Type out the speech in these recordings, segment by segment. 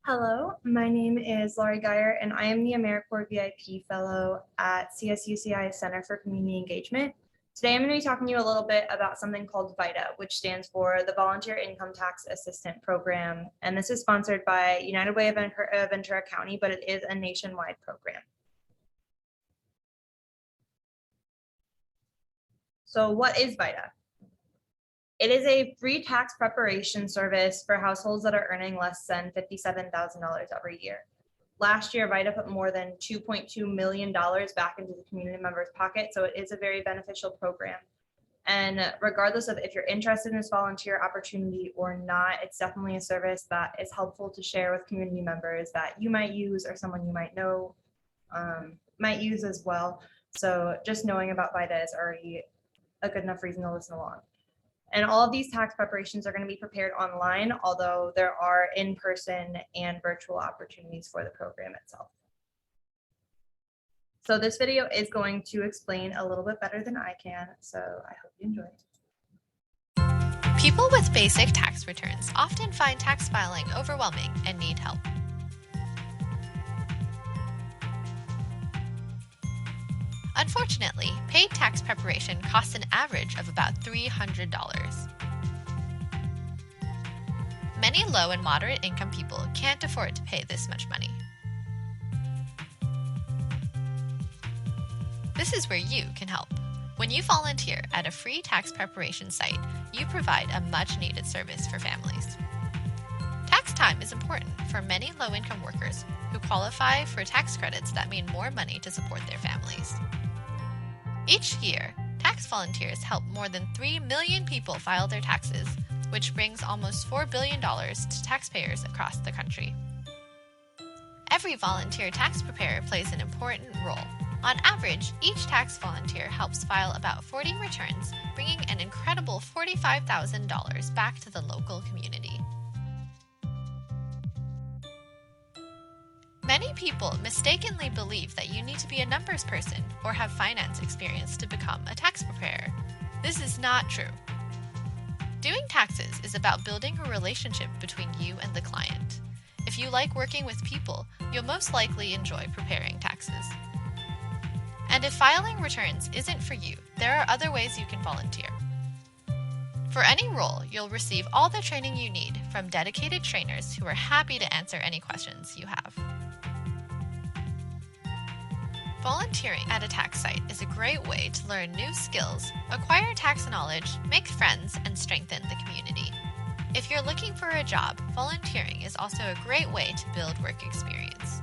Hello, my name is Laurie Geyer, and I am the AmeriCorps VIP Fellow at CSUCI Center for Community Engagement. Today, I'm going to be talking to you a little bit about something called VITA, which stands for the Volunteer Income Tax Assistant Program. And this is sponsored by United Way of Ventura County, but it is a nationwide program. So what is VITA? It is a free tax preparation service for households that are earning less than $57,000 every year. Last year, VITA put more than $2.2 million back into the community members' pocket, so it is a very beneficial program. And regardless of if you're interested in this volunteer opportunity or not, it's definitely a service that is helpful to share with community members that you might use or someone you might know might use as well. So just knowing about VITA is already a good enough reason to listen along. And all of these tax preparations are going to be prepared online, although there are in-person and virtual opportunities for the program itself. So this video is going to explain a little bit better than I can, so I hope you enjoy it. People with basic tax returns often find tax filing overwhelming and need help. Unfortunately, paid tax preparation costs an average of about $300. Many low and moderate income people can't afford to pay this much money. This is where you can help. When you volunteer at a free tax preparation site, you provide a much-needed service for families. Tax time is important for many low-income workers who qualify for tax credits that mean more money to support their families. Each year, tax volunteers help more than 3 million people file their taxes, which brings almost $4 billion to taxpayers across the country. Every volunteer tax preparer plays an important role. On average, each tax volunteer helps file about 40 returns, bringing an incredible $45,000 back to the local community. Many people mistakenly believe that you need to be a numbers person or have finance experience to become a tax preparer. This is not true. Doing taxes is about building a relationship between you and the client. If you like working with people, you'll most likely enjoy preparing taxes. And if filing returns isn't for you, there are other ways you can volunteer. For any role, you'll receive all the training you need from dedicated trainers who are happy to answer any questions you have. Volunteering at a tax site is a great way to learn new skills, acquire tax knowledge, make friends, and strengthen the community. If you're looking for a job, volunteering is also a great way to build work experience.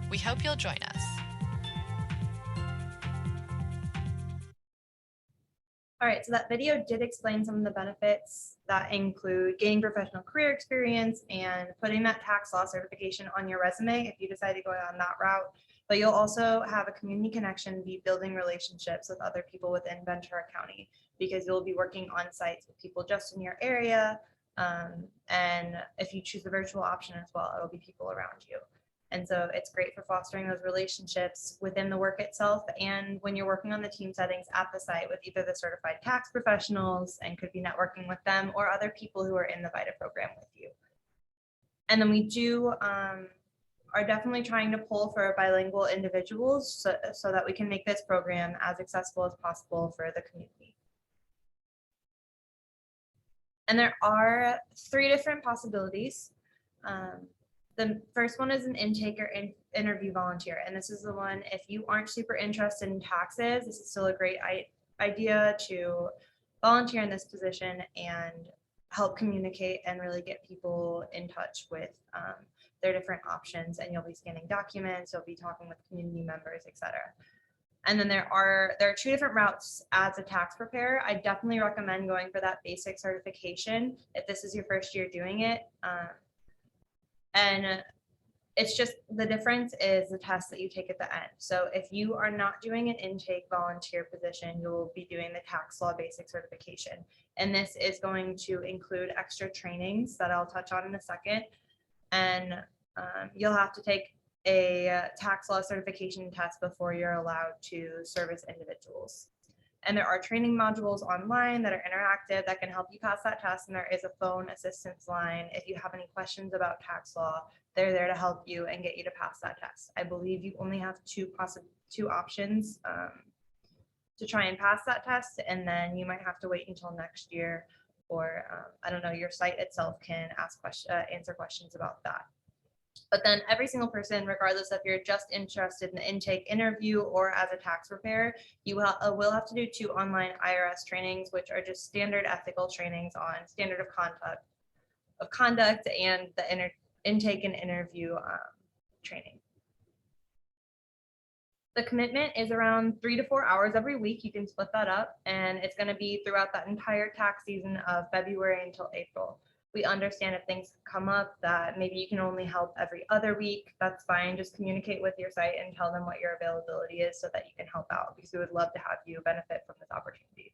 We hope you'll join us. All right, so that video did explain some of the benefits that include gaining professional career experience and putting that tax law certification on your resume if you decide to go down that route. But you'll also have a community connection, be building relationships with other people within Ventura County, because you'll be working on sites with people just in your area. And if you choose the virtual option as well, it'll be people around you. And so it's great for fostering those relationships within the work itself and when you're working on the team settings at the site with either the certified tax professionals and could be networking with them or other people who are in the VITA program with you. And then we do are definitely trying to pull for bilingual individuals so that we can make this program as accessible as possible for the community. And there are 3 different possibilities. The first one is an intake or interview volunteer. And this is the one, if you aren't super interested in taxes, this is still a great idea to volunteer in this position and help communicate and really get people in touch with their different options. And you'll be scanning documents, you'll be talking with community members, etc. And then there are 2 different routes as a tax preparer. I definitely recommend going for that basic certification if this is your first year doing it. And it's just the difference is the test that you take at the end. So if you are not doing an intake volunteer position, you'll be doing the tax law basic certification. And this is going to include extra trainings that I'll touch on in a second. And you'll have to take a tax law certification test before you're allowed to service individuals. And there are training modules online that are interactive that can help you pass that test. And there is a phone assistance line. If you have any questions about tax law, they're there to help you and get you to pass that test. I believe you only have two options to try and pass that test, and then you might have to wait until next year, or I don't know, your site itself can answer questions about that. But then every single person, regardless if you're just interested in the intake interview or as a tax preparer, you will have to do 2 online IRS trainings, which are just standard ethical trainings on standard of conduct and the intake and interview training. The commitment is around 3 to 4 hours every week. You can split that up, and it's going to be throughout that entire tax season of February until April. We understand if things come up that maybe you can only help every other week. That's fine. Just communicate with your site and tell them what your availability is so that you can help out, because we would love to have you benefit from this opportunity.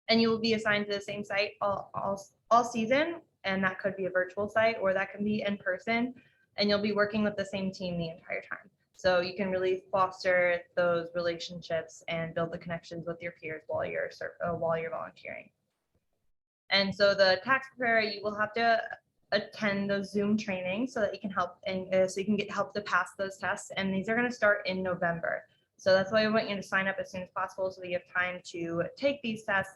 And you will be assigned to the same site all season, and that could be a virtual site or that can be in person, and you'll be working with the same team the entire time. So you can really foster those relationships and build the connections with your peers while you're volunteering. And so the tax preparer, you will have to attend those Zoom trainings so that you can help and so you can get help to pass those tests. And these are going to start in November. So that's why we want you to sign up as soon as possible so that you have time to take these tests,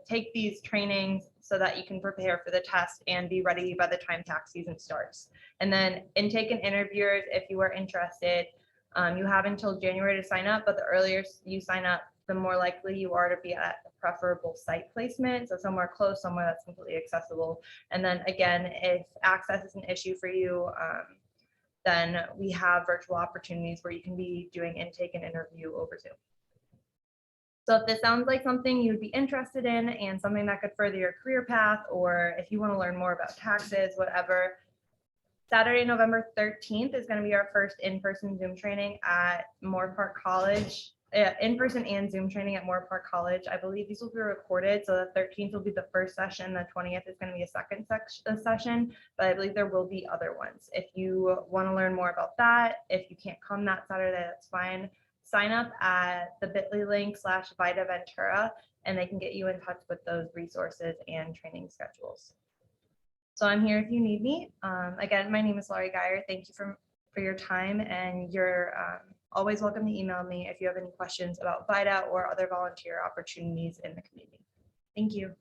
take these trainings so that you can prepare for the test and be ready by the time tax season starts. And then intake and interviewers, if you are interested, you have until January to sign up, but the earlier you sign up, the more likely you are to be at a preferable site placement. So somewhere close, somewhere that's completely accessible. And then again, if access is an issue for you, then we have virtual opportunities where you can be doing intake and interview over Zoom. So if this sounds like something you would be interested in and something that could further your career path, or if you want to learn more about taxes, whatever, Saturday, November 13th is going to be our first in-person Zoom training at Moorpark College, in-person and Zoom training at Moorpark College. I believe these will be recorded. So the 13th will be the first session. The 20th is going to be a second session, but I believe there will be other ones. If you want to learn more about that, if you can't come that Saturday, that's fine. Sign up at the bit.ly link /Vida Ventura, and they can get you in touch with those resources and training schedules. So I'm here if you need me. Again, my name is Laurie Geyer. Thank you for your time, and you're always welcome to email me if you have any questions about VITA or other volunteer opportunities in the community. Thank you.